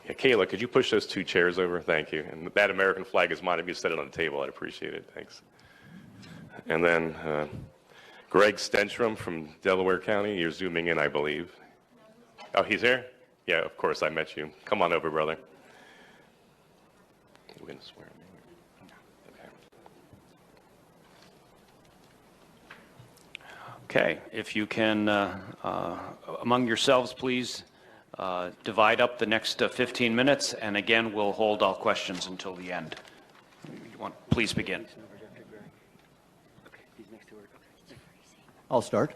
Yeah, Kayla, could you push those 2 chairs over? Thank you. And that American flag is mine. If you set it on the table, I'd appreciate it. Thanks. And then Greg Stenstrom from Delaware County. You're zooming in, I believe. Oh, he's here? Yeah, of course, I met you. Come on over, brother. We're going to swear me. Okay, if you can, among yourselves, please divide up the next 15 minutes, and again, we'll hold all questions until the end. Please begin. I'll start.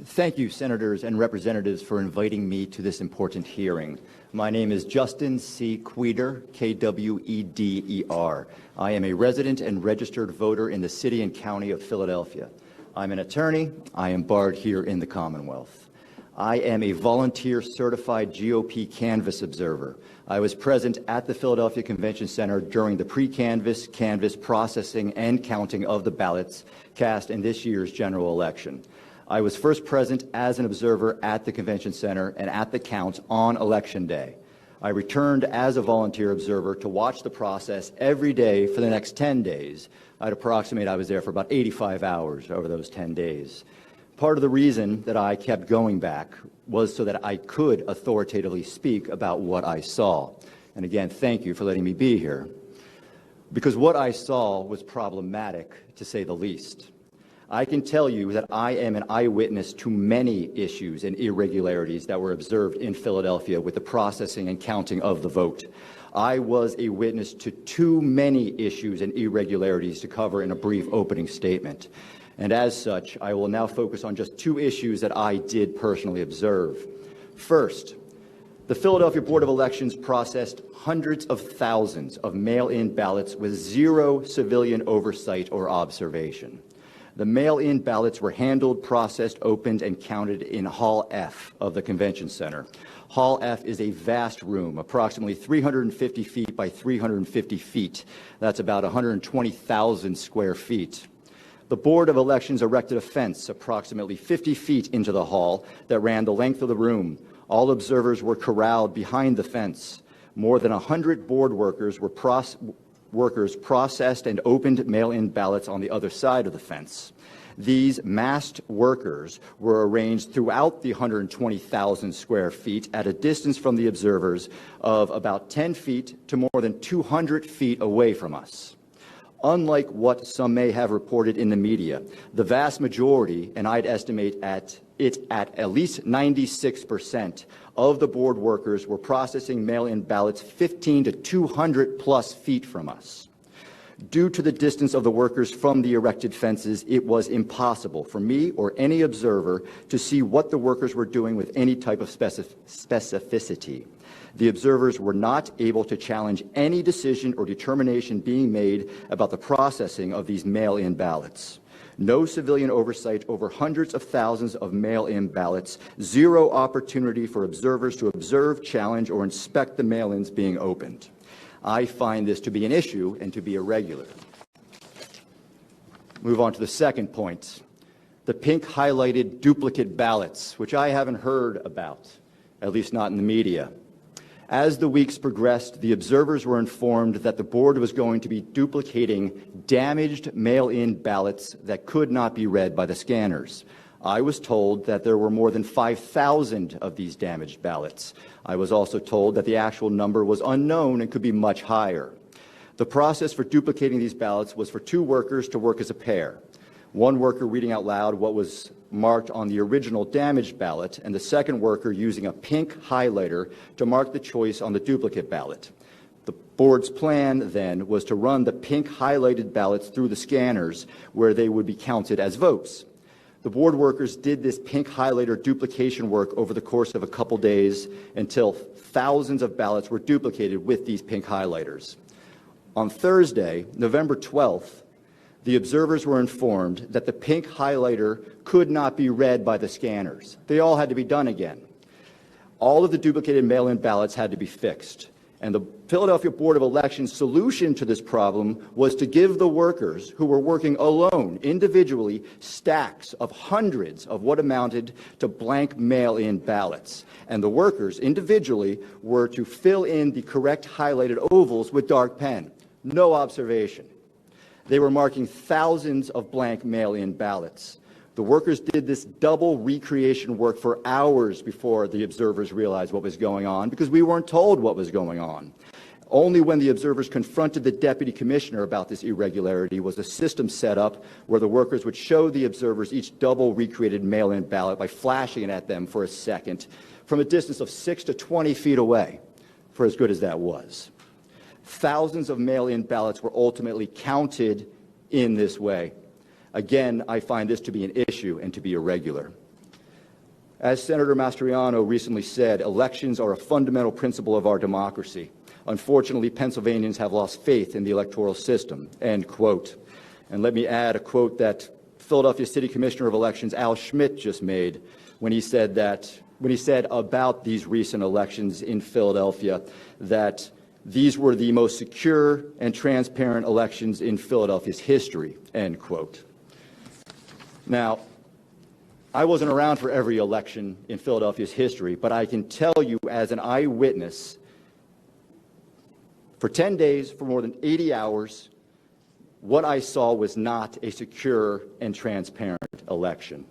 Thank you, Senators and Representatives, for inviting me to this important hearing. My name is Justin C. Kweder, Kweder. I am a resident and registered voter in the City and County of Philadelphia. I'm an attorney. I am barred here in the Commonwealth. I am a volunteer certified GOP canvass observer. I was present at the Philadelphia Convention Center during the pre-canvass, canvass processing, and counting of the ballots cast in this year's general election. I was first present as an observer at the Convention Center and at the count on Election Day. I returned as a volunteer observer to watch the process every day for the next 10 days. I'd approximate I was there for about 85 hours over those 10 days. Part of the reason that I kept going back was so that I could authoritatively speak about what I saw. And again, thank you for letting me be here. Because what I saw was problematic, to say the least. I can tell you that I am an eyewitness to many issues and irregularities that were observed in Philadelphia with the processing and counting of the vote. I was a witness to too many issues and irregularities to cover in a brief opening statement. And as such, I will now focus on just 2 issues that I did personally observe. First, the Philadelphia Board of Elections processed hundreds of thousands of mail-in ballots with 0 civilian oversight or observation. The mail-in ballots were handled, processed, opened, and counted in Hall F of the Convention Center. Hall F is a vast room, approximately 350 feet by 350 feet. That's about 120,000 square feet. The Board of Elections erected a fence approximately 50 feet into the hall that ran the length of the room. All observers were corralled behind the fence. More than 100 board workers processed and opened mail-in ballots on the other side of the fence. These masked workers were arranged throughout the 120,000 square feet at a distance from the observers of about 10 feet to more than 200 feet away from us. Unlike what some may have reported in the media, the vast majority, and I'd estimate at least 96% of the board workers were processing mail-in ballots 15 to 200 plus feet from us. Due to the distance of the workers from the erected fences, it was impossible for me or any observer to see what the workers were doing with any type of specificity. The observers were not able to challenge any decision or determination being made about the processing of these mail-in ballots. No civilian oversight over hundreds of thousands of mail-in ballots, 0 opportunity for observers to observe, challenge, or inspect the mail-ins being opened. I find this to be an issue and to be irregular. Move on to the second point, the pink highlighted duplicate ballots, which I haven't heard about, at least not in the media. As the weeks progressed, the observers were informed that the board was going to be duplicating damaged mail-in ballots that could not be read by the scanners. I was told that there were more than 5,000 of these damaged ballots. I was also told that the actual number was unknown and could be much higher. The process for duplicating these ballots was for 2 workers to work as a pair. One worker reading out loud what was marked on the original damaged ballot, and the second worker using a pink highlighter to mark the choice on the duplicate ballot. The board's plan then was to run the pink highlighted ballots through the scanners where they would be counted as votes. The board workers did this pink highlighter duplication work over the course of a couple days until thousands of ballots were duplicated with these pink highlighters. On Thursday, November 12th, the observers were informed that the pink highlighter could not be read by the scanners. They all had to be done again. All of the duplicated mail-in ballots had to be fixed. And the Philadelphia Board of Elections' solution to this problem was to give the workers who were working alone, individually, stacks of hundreds of what amounted to blank mail-in ballots. And the workers, individually, were to fill in the correct highlighted ovals with dark pen. No observation. They were marking thousands of blank mail-in ballots. The workers did this double recreation work for hours before the observers realized what was going on, because we weren't told what was going on. Only when the observers confronted the deputy commissioner about this irregularity was a system set up where the workers would show the observers each double recreated mail-in ballot by flashing it at them for a second from a distance of 6 to 20 feet away, for as good as that was. Thousands of mail-in ballots were ultimately counted in this way. Again, I find this to be an issue and to be irregular. As Senator Mastriano recently said, elections are a fundamental principle of our democracy. Unfortunately, Pennsylvanians have lost faith in the electoral system, end quote. And let me add a quote that Philadelphia City Commissioner of Elections Al Schmidt just made when he said about these recent elections in Philadelphia that these were the most secure and transparent elections in Philadelphia's history, end quote. Now, I wasn't around for every election in Philadelphia's history, but I can tell you as an eyewitness, for 10 days, for more than 80 hours, what I saw was not a secure and transparent election.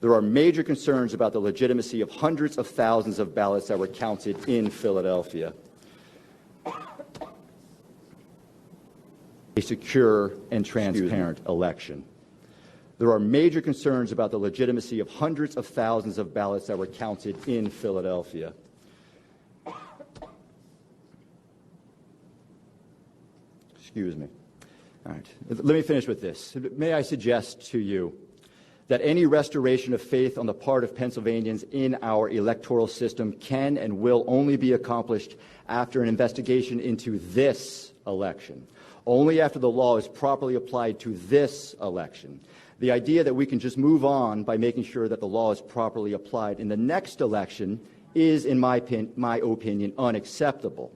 There are major concerns about the legitimacy of hundreds of thousands of ballots that were counted in Philadelphia. A secure and transparent election. There are major concerns about the legitimacy of hundreds of thousands of ballots that were counted in Philadelphia. Excuse me. All right. Let me finish with this. May I suggest to you that any restoration of faith on the part of Pennsylvanians in our electoral system can and will only be accomplished after an investigation into this election, only after the law is properly applied to this election. The idea that we can just move on by making sure that the law is properly applied in the next election is, in my opinion, unacceptable.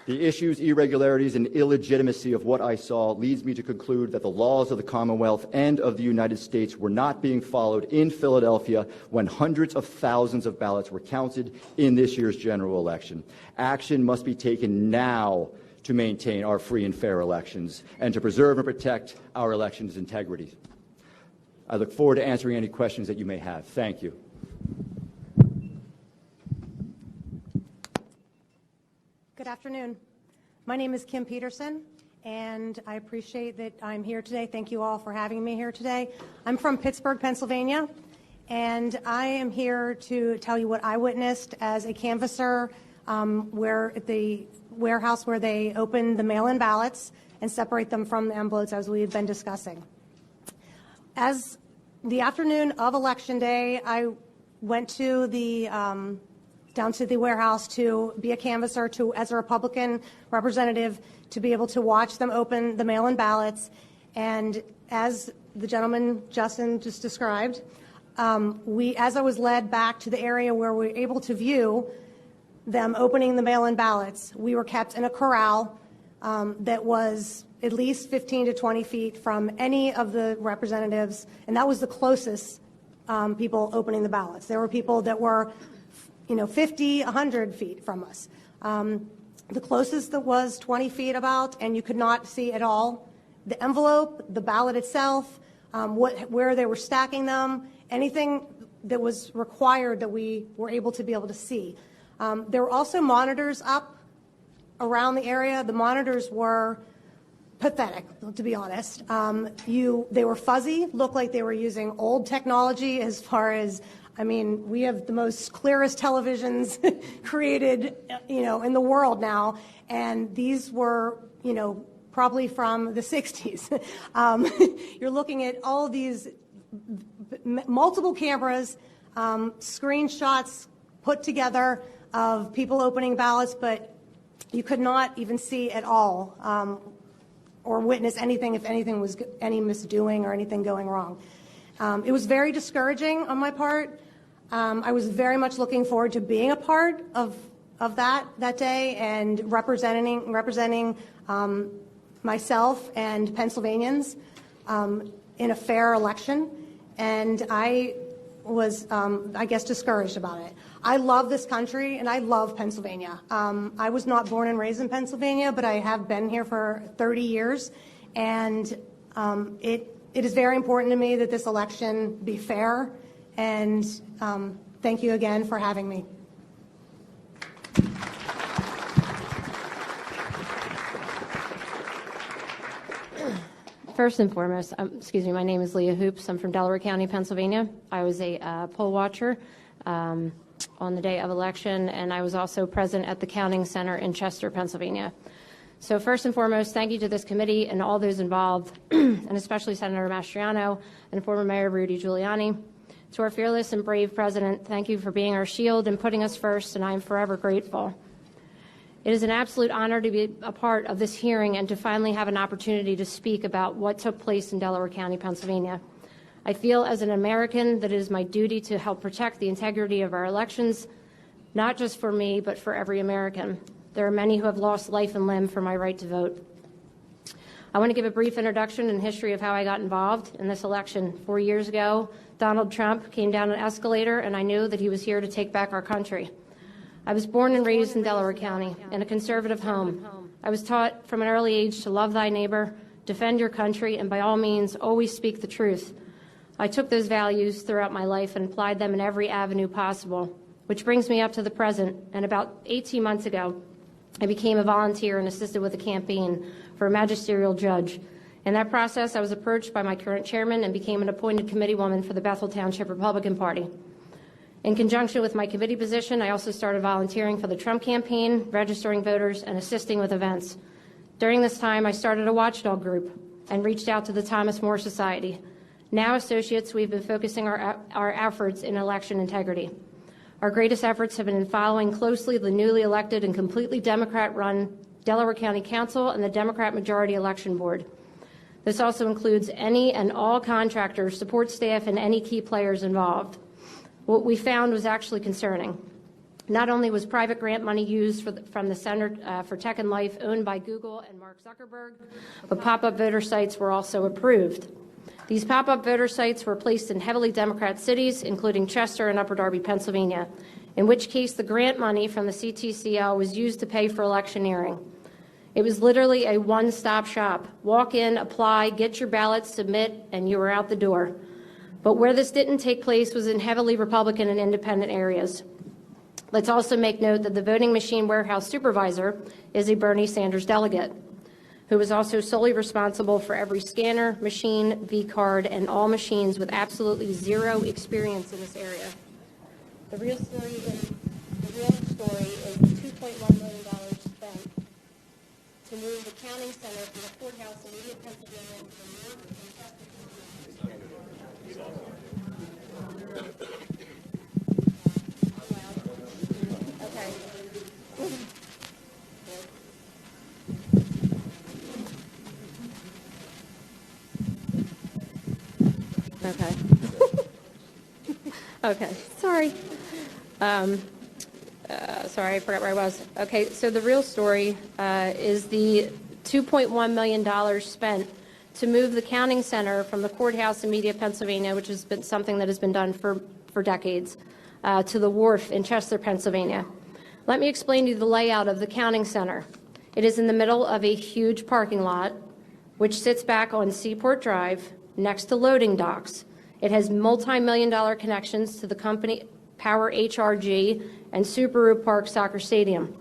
The issues, irregularities, and illegitimacy of what I saw leads me to conclude that the laws of the Commonwealth and of the United States were not being followed in Philadelphia when hundreds of thousands of ballots were counted in this year's general election. Action must be taken now to maintain our free and fair elections and to preserve and protect our elections' integrity. I look forward to answering any questions that you may have. Thank you. Good afternoon. My name is Kim Peterson, and I appreciate that I'm here today. Thank you all for having me here today. I'm from Pittsburgh, Pennsylvania, and I am here to tell you what I witnessed as a canvasser where at the warehouse where they open the mail-in ballots and separate them from the envelopes, as we had been discussing. As the afternoon of Election Day, I went to the down to the warehouse to be a canvasser, as a Republican representative, to be able to watch them open the mail-in ballots. And as the gentleman, Justin, just described, as I was led back to the area where we were able to view them opening the mail-in ballots, we were kept in a corral that was at least 15 to 20 feet from any of the representatives, and that was the closest people opening the ballots. There were people that were 50, 100 feet from us. The closest that was 20 feet about, and you could not see at all the envelope, the ballot itself, where they were stacking them, anything that was required that we were able to see. There were also monitors up around the area. The monitors were pathetic, to be honest. They were fuzzy, looked like they were using old technology as far as, we have the most clearest televisions created, in the world now, and these were, probably from the 60s. You're looking at all of these multiple cameras, screenshots put together of people opening ballots, but you could not even see at all or witness anything if anything was any misdoing or anything going wrong. It was very discouraging on my part. I was very much looking forward to being a part of that day and representing myself and Pennsylvanians in a fair election. And I was, I guess, discouraged about it. I love this country and I love Pennsylvania. I was not born and raised in Pennsylvania, but I have been here for 30 years. And it is very important to me that this election be fair. And thank you again for having me. First and foremost, my name is Leah Hoops. I'm from Delaware County, Pennsylvania. I was a poll watcher on the day of election, and I was also present at the counting center in Chester, Pennsylvania. So first and foremost, thank you to this committee and all those involved, and especially Senator Mastriano and former Mayor Rudy Giuliani. To our fearless and brave president, thank you for being our shield and putting us first, and I am forever grateful. It is an absolute honor to be a part of this hearing and to finally have an opportunity to speak about what took place in Delaware County, Pennsylvania. I feel as an American that it is my duty to help protect the integrity of our elections, not just for me, but for every American. There are many who have lost life and limb for my right to vote. I want to give a brief introduction and history of how I got involved in this election. 4 years ago, Donald Trump came down an escalator, and I knew that he was here to take back our country. I was born and raised in Delaware County in a conservative home. I was taught from an early age to love thy neighbor, defend your country, and by all means, always speak the truth. I took those values throughout my life and applied them in every avenue possible, which brings me up to the present. And about 18 months ago, I became a volunteer and assisted with a campaign for a magisterial judge. In that process, I was approached by my current chairman and became an appointed committeewoman for the Bethel Township Republican Party. In conjunction with my committee position, I also started volunteering for the Trump campaign, registering voters, and assisting with events. During this time, I started a watchdog group and reached out to the Thomas More Society. Now, associates, we've been focusing our efforts in election integrity. Our greatest efforts have been in following closely the newly elected and completely Democrat-run Delaware County Council and the Democrat Majority Election Board. This also includes any and all contractors, support staff, and any key players involved. What we found was actually concerning. Not only was private grant money used from the Center for Tech and Life owned by Google and Mark Zuckerberg, but pop-up voter sites were also approved. These pop-up voter sites were placed in heavily Democrat cities, including Chester and Upper Darby, Pennsylvania, in which case the grant money from the CTCL was used to pay for electioneering. It was literally a one-stop shop. Walk in, apply, get your ballot, submit, and you were out the door. But where this didn't take place was in heavily Republican and independent areas. Let's also make note that the voting machine warehouse supervisor is a Bernie Sanders delegate, who was also solely responsible for every scanner, machine, V-card, and all machines with absolutely zero experience in this area. The real story is $2.1 million spent to move the counting center from the courthouse in Media, Pennsylvania, to the north and Chester. Okay. Okay, sorry. Sorry, I forgot where I was. Okay, so the real story is the $2.1 million spent to move the counting center from the courthouse in Media, Pennsylvania, which has been something that has been done for decades, to the wharf in Chester, Pennsylvania. Let me explain to you the layout of the counting center. It is in the middle of a huge parking lot, which sits back on Seaport Drive next to loading docks. It has multi-million-dollar connections to the company Power HRG and Subaru Park Soccer Stadium.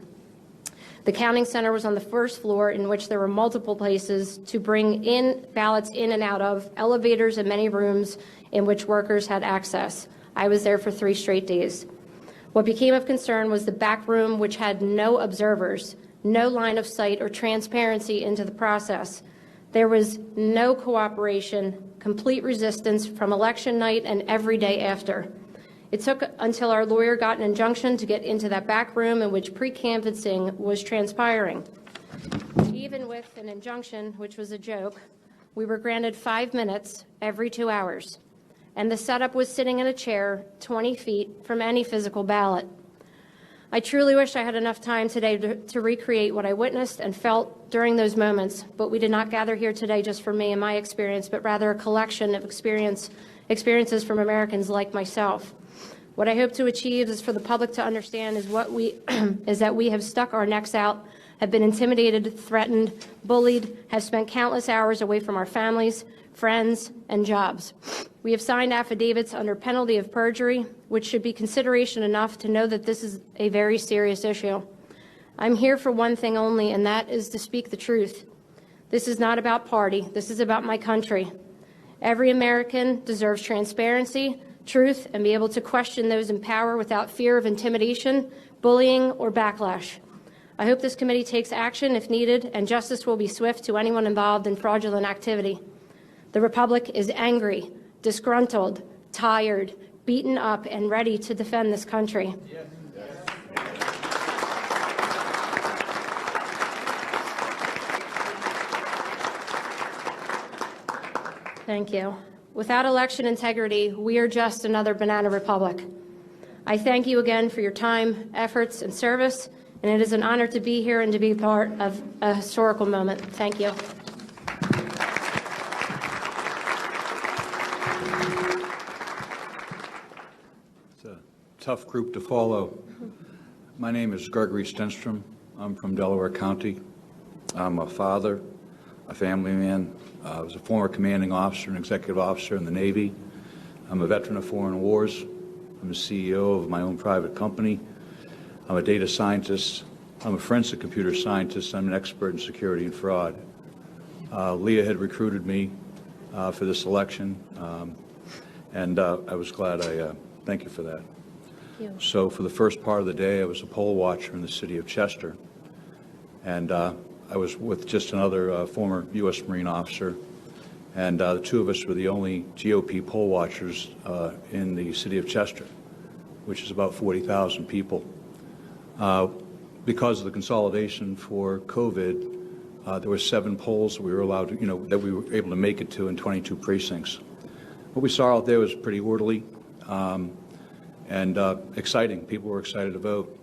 The counting center was on the first floor, in which there were multiple places to bring in ballots in and out of, elevators and many rooms in which workers had access. I was there for 3 straight days. What became of concern was the back room, which had no observers, no line of sight or transparency into the process. There was no cooperation, complete resistance from election night and every day after. It took until our lawyer got an injunction to get into that back room in which pre-canvassing was transpiring. Even with an injunction, which was a joke, we were granted 5 minutes every 2 hours. and the setup was sitting in a chair 20 feet from any physical ballot. I truly wish I had enough time today to recreate what I witnessed and felt during those moments, but we did not gather here today just for me and my experience, but rather a collection of experiences from Americans like myself. What I hope to achieve is for the public to understand is that we have stuck our necks out, have been intimidated, threatened, bullied, have spent countless hours away from our families, friends, and jobs. We have signed affidavits under penalty of perjury, which should be consideration enough to know that this is a very serious issue. I'm here for one thing only, and that is to speak the truth. This is not about party. This is about my country. Every American deserves transparency, truth, and be able to question those in power without fear of intimidation, bullying, or backlash. I hope this committee takes action if needed, and justice will be swift to anyone involved in fraudulent activity. The Republic is angry, disgruntled, tired, beaten up, and ready to defend this country. Yes. Thank you. Without election integrity, we are just another banana republic. I thank you again for your time, efforts, and service, and it is an honor to be here and to be part of a historical moment. Thank you. Tough group to follow. My name is Gregory Stenstrom. I'm from Delaware County. I'm a father, a family man. I was a former commanding officer and executive officer in the Navy. I'm a veteran of foreign wars. I'm a CEO of my own private company. I'm a data scientist. I'm a forensic computer scientist. I'm an expert in security and fraud. Leah had recruited me for this election, and I was glad. Thank you for that. So for the first part of the day, I was a poll watcher in the city of Chester, and I was with just another former U.S. Marine officer, and the two of us were the only GOP poll watchers in the city of Chester, which is about 40,000 people. Because of the consolidation for COVID, there were 7 polls that we were allowed to, that we were able to make it to in 22 precincts. What we saw out there was pretty orderly. And exciting. People were excited to vote.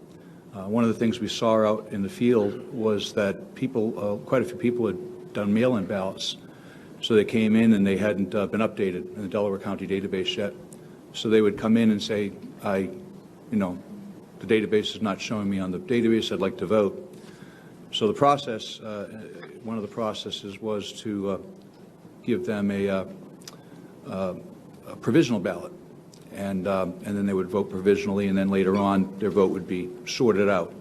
One of the things we saw out in the field was that people, quite a few people had done mail-in ballots. So they came in and they hadn't been updated in the Delaware County database yet. So they would come in and say, the database is not showing me on the database, I'd like to vote. So the process, one of the processes was to give them a provisional ballot. And then they would vote provisionally, and then later on their vote would be sorted out.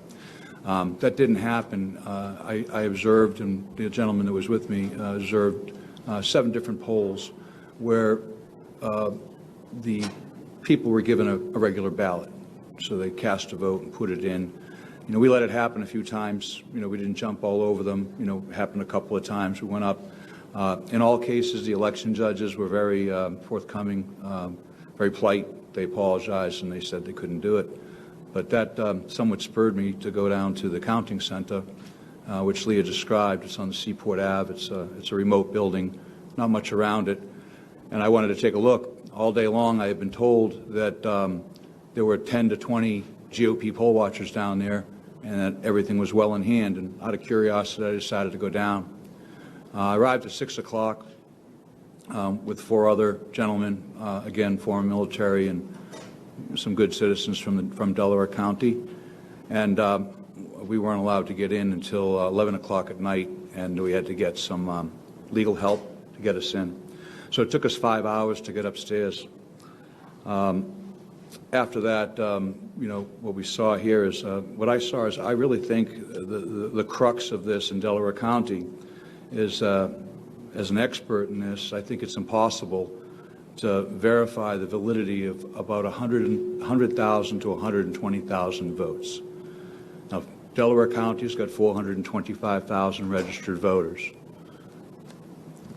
That didn't happen. I observed, and the gentleman that was with me observed 7 different polls where the people were given a regular ballot. So they cast a vote and put it in. We let it happen a few times. We didn't jump all over them. It happened a couple of times. We went up. In all cases, the election judges were very forthcoming. Very polite. They apologized and they said they couldn't do it. But that somewhat spurred me to go down to the counting center, which Leah described. It's on the Seaport Ave. It's a remote building, not much around it. And I wanted to take a look. All day long I had been told that there were 10 to 20 GOP poll watchers down there and that everything was well in hand. And out of curiosity, I decided to go down. I arrived at 6 o'clock. With 4 other gentlemen, again, former military and some good citizens from Delaware County. And we weren't allowed to get in until 11 o'clock at night, and we had to get some legal help to get us in. So it took us 5 hours to get upstairs. After that, what we saw here is, what I saw is I really think the crux of this in Delaware County is as an expert in this, I think it's impossible to verify the validity of about 100,000 to 120,000 votes. Now, Delaware County's got 425,000 registered voters.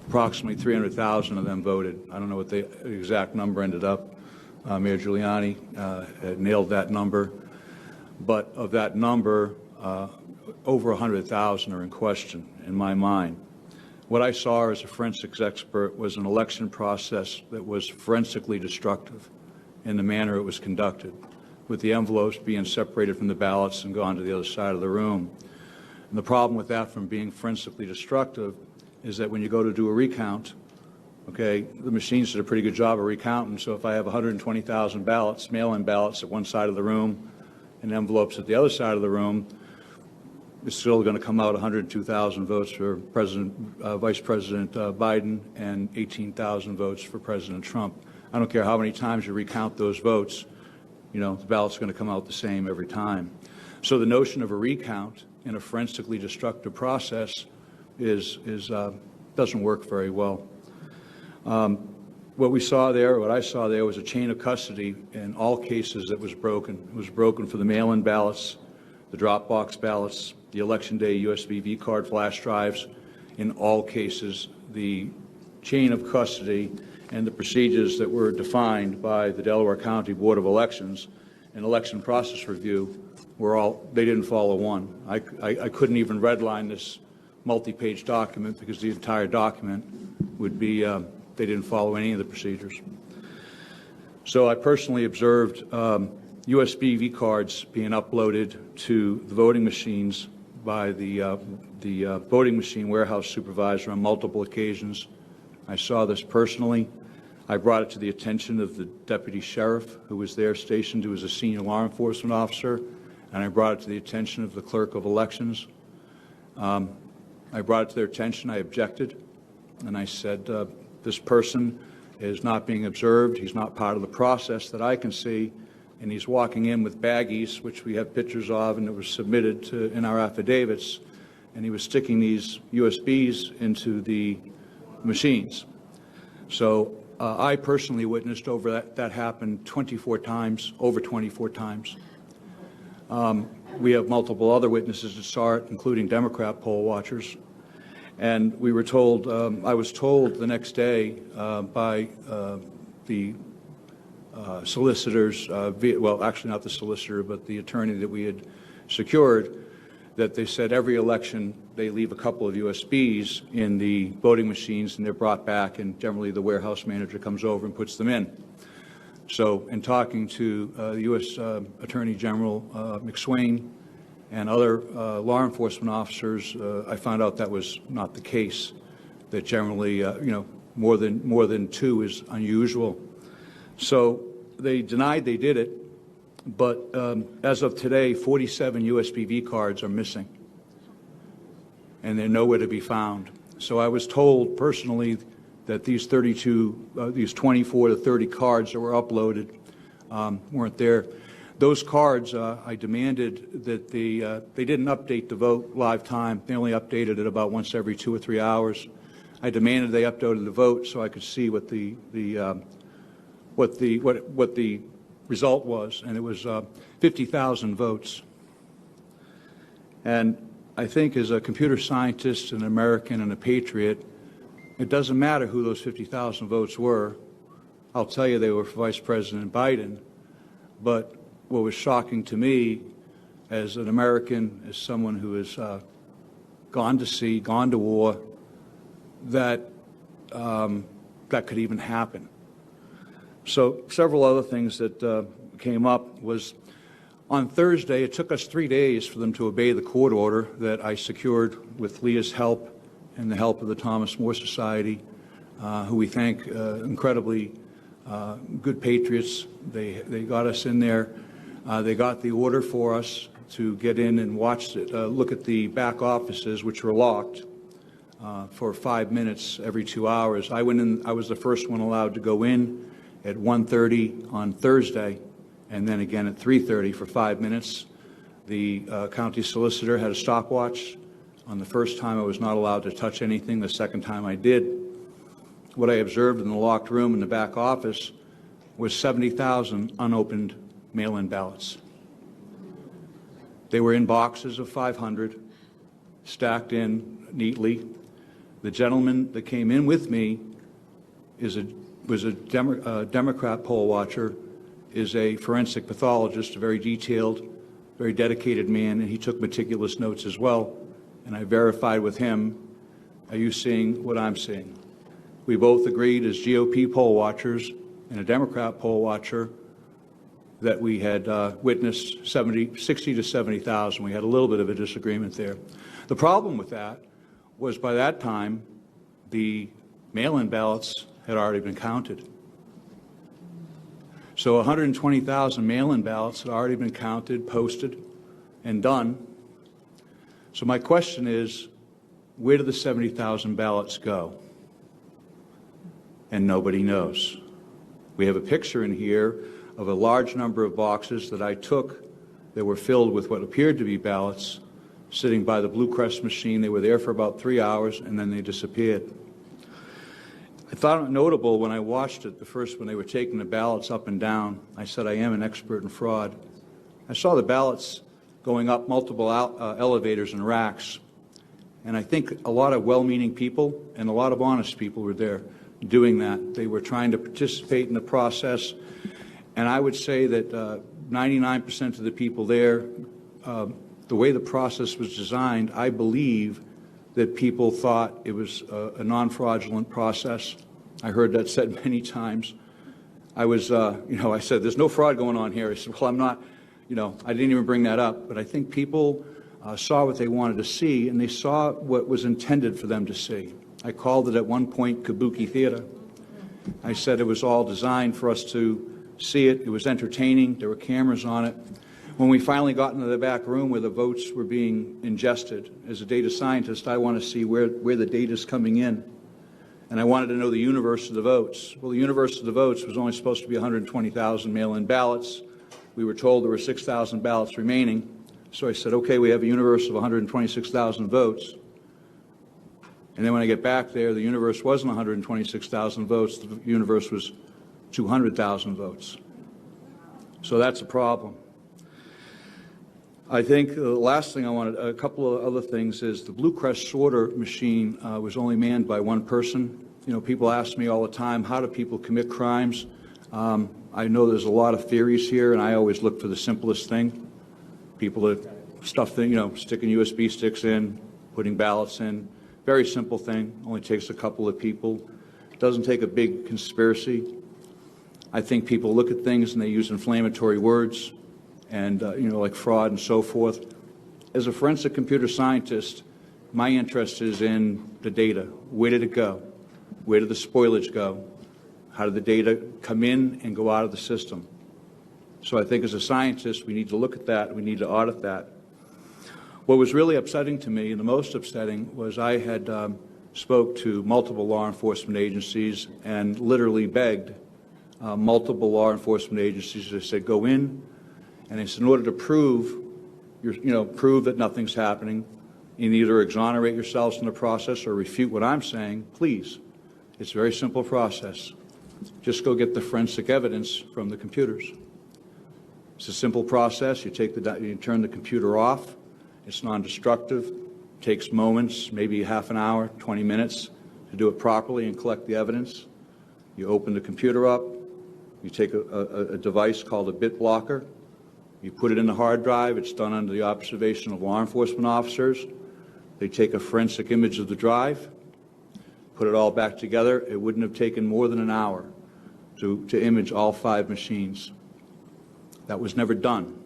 Approximately 300,000 of them voted. I don't know what the exact number ended up. Mayor Giuliani nailed that number. But of that number, over 100,000 are in question in my mind. What I saw as a forensics expert was an election process that was forensically destructive in the manner it was conducted, with the envelopes being separated from the ballots and gone to the other side of the room. And the problem with that from being forensically destructive is that when you go to do a recount, okay, the machines did a pretty good job of recounting. So if I have 120,000 ballots, mail-in ballots at one side of the room and envelopes at the other side of the room, it's still going to come out 102,000 votes for Vice President Biden and 18,000 votes for President Trump. I don't care how many times you recount those votes, you know, the ballot's going to come out the same every time. So the notion of a recount in a forensically destructive process doesn't work very well. What I saw there was a chain of custody in all cases that was broken. It was broken for the mail-in ballots, the drop box ballots, the election day USB V-card flash drives. In all cases, the chain of custody and the procedures that were defined by the Delaware County Board of Elections and Election Process Review they didn't follow one. I couldn't even redline this multi-page document because the entire document would be, they didn't follow any of the procedures. So I personally observed USB V-cards being uploaded to the voting machines by the voting machine warehouse supervisor on multiple occasions. I saw this personally. I brought it to the attention of the deputy sheriff who was there stationed, who was a senior law enforcement officer, and I brought it to the attention of the clerk of elections. I brought it to their attention. I objected, and I said, this person is not being observed. He's not part of the process that I can see, and he's walking in with baggies, which we have pictures of, and it was submitted in our affidavits, and he was sticking these USBs into the machines. So I personally witnessed over that happened 24 times, over 24 times. We have multiple other witnesses that saw it, including Democrat poll watchers. And we were told, I was told the next day by the solicitors, well, actually not the solicitor, but the attorney that we had secured, that they said every election they leave a couple of USBs in the voting machines and they're brought back, and generally the warehouse manager comes over and puts them in. So in talking to the U.S. Attorney General McSwain and other law enforcement officers, I found out that was not the case, that generally, more than two is unusual. So they denied they did it, but as of today, 47 USB V cards are missing, and they're nowhere to be found. So I was told personally that these 24 to 30 cards that were uploaded weren't there. Those cards, I demanded that they didn't update the vote live time. They only updated it about once every 2 or 3 hours. I demanded they updated the vote so I could see what the result was, and it was 50,000 votes. And I think as a computer scientist, an American, and a patriot, it doesn't matter who those 50,000 votes were. I'll tell you they were for Vice President Biden. But what was shocking to me as an American, as someone who has gone to sea, gone to war, that that could even happen. So several other things that came up was on Thursday, it took us 3 days for them to obey the court order that I secured with Leah's help and the help of the Thomas More Society, who we thank, incredibly good patriots. They got us in there. They got the order for us to get in and watch it, look at the back offices, which were locked, for 5 minutes every 2 hours. I went in. I was the first one allowed to go in at 1:30 on Thursday, and then again at 3:30 for 5 minutes. The county solicitor had a stopwatch. On the first time, I was not allowed to touch anything. The second time, I did. What I observed in the locked room in the back office was 70,000 unopened mail-in ballots. They were in boxes of 500, stacked in neatly. The gentleman that came in with me was a Democrat poll watcher, is a forensic pathologist, a very detailed, very dedicated man, and he took meticulous notes as well. And I verified with him Are you seeing what I'm seeing? We both agreed as GOP poll watchers and a Democrat poll watcher that we had witnessed 60 to 70,000. We had a little bit of a disagreement there. The problem with that was by that time, the mail-in ballots had already been counted. So 120,000 mail-in ballots had already been counted, posted, and done. So my question is, where did the 70,000 ballots go? And nobody knows. We have a picture in here of a large number of boxes that I took that were filled with what appeared to be ballots sitting by the Blue Crest machine. They were there for about 3 hours, and then they disappeared. I thought it notable when I watched it, when they were taking the ballots up and down. I said, I am an expert in fraud. I saw the ballots going up multiple elevators and racks, and I think a lot of well-meaning people and a lot of honest people were there doing that. They were trying to participate in the process, and I would say that 99% of the people there, the way the process was designed, I believe that people thought it was a non-fraudulent process. I heard that said many times. I said, there's no fraud going on here. I said, well, I'm not, I didn't even bring that up. But I think people saw what they wanted to see, and they saw what was intended for them to see. I called it at one point kabuki theater. I said it was all designed for us to see it. It was entertaining. There were cameras on it. When we finally got into the back room where the votes were being ingested, as a data scientist, I want to see where the data is coming in. And I wanted to know the universe of the votes. Well, the universe of the votes was only supposed to be 120,000 mail-in ballots. We were told there were 6,000 ballots remaining. So I said, okay, we have a universe of 126,000 votes. And then when I get back there, the universe wasn't 126,000 votes. The universe was 200,000 votes. So that's a problem. I think the last thing I wanted, a couple of other things, is the Blue Crest sorter machine was only manned by one person. People ask me all the time, how do people commit crimes? I know there's a lot of theories here, and I always look for the simplest thing. People that sticking USB sticks in, putting ballots in. Very simple thing, only takes a couple of people. It doesn't take a big conspiracy. I think people look at things and they use inflammatory words and, like fraud and so forth. As a forensic computer scientist, my interest is in the data. Where did it go? Where did the spoilage go? How did the data come in and go out of the system? So I think as a scientist, we need to look at that. We need to audit that. What was really upsetting to me, and the most upsetting, was I had spoke to multiple law enforcement agencies and literally begged multiple law enforcement agencies. I said, go in, and I said, in order to prove that nothing's happening, and either exonerate yourselves in the process or refute what I'm saying, please. It's a very simple process. Just go get the forensic evidence from the computers. It's a simple process. You turn the computer off. It's non-destructive, takes moments, maybe half an hour, 20 minutes to do it properly and collect the evidence. You open the computer up, you take a device called a bit blocker, you put it in the hard drive. It's done under the observation of law enforcement officers. They take a forensic image of the drive, put it all back together. It wouldn't have taken more than an hour to image all 5 machines. That was never done,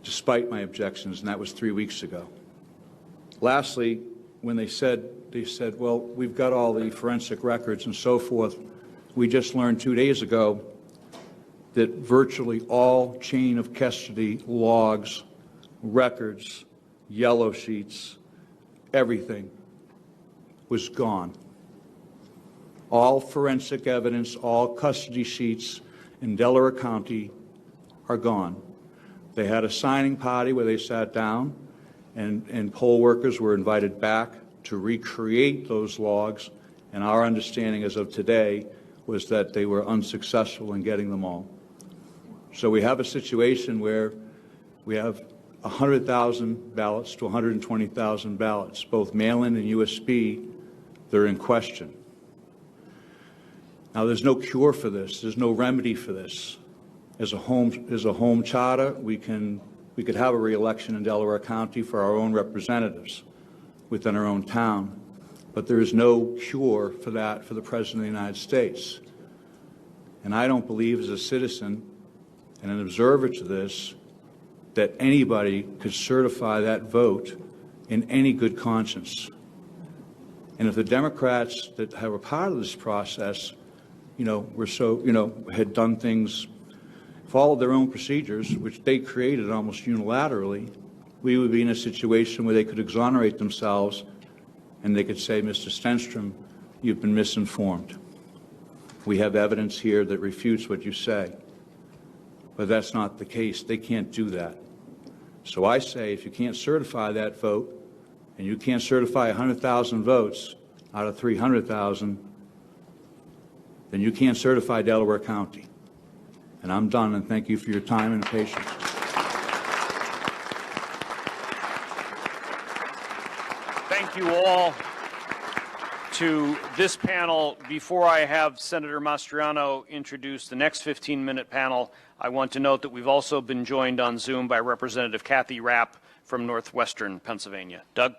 despite my objections, and that was 3 weeks ago. Lastly, when they said, well, we've got all the forensic records and so forth. We just learned 2 days ago that virtually all chain of custody logs, records, yellow sheets, everything was gone. All forensic evidence, all custody sheets in Delaware County are gone. They had a signing party where they sat down, and poll workers were invited back to recreate those logs, and our understanding as of today was that they were unsuccessful in getting them all. So we have a situation where we have 100,000 ballots to 120,000 ballots, both mail-in and USB, that are in question. Now, there's no cure for this. There's no remedy for this. As a home charter, we could have a re-election in Delaware County for our own representatives. within our own town, but there is no cure for that for the President of the United States. And I don't believe as a citizen and an observer to this that anybody could certify that vote in any good conscience. And if the Democrats that were part of this process, had done things, followed their own procedures, which they created almost unilaterally, we would be in a situation where they could exonerate themselves and they could say, Mr. Stenstrom, you've been misinformed. We have evidence here that refutes what you say. But that's not the case. They can't do that. So I say if you can't certify that vote, and you can't certify 100,000 votes out of 300,000, then you can't certify Delaware County. And I'm done, and thank you for your time and patience. Thank you all. To this panel, before I have Senator Mastriano introduce the next 15-minute panel, I want to note that we've also been joined on Zoom by Representative Kathy Rapp from Northwestern Pennsylvania. Doug?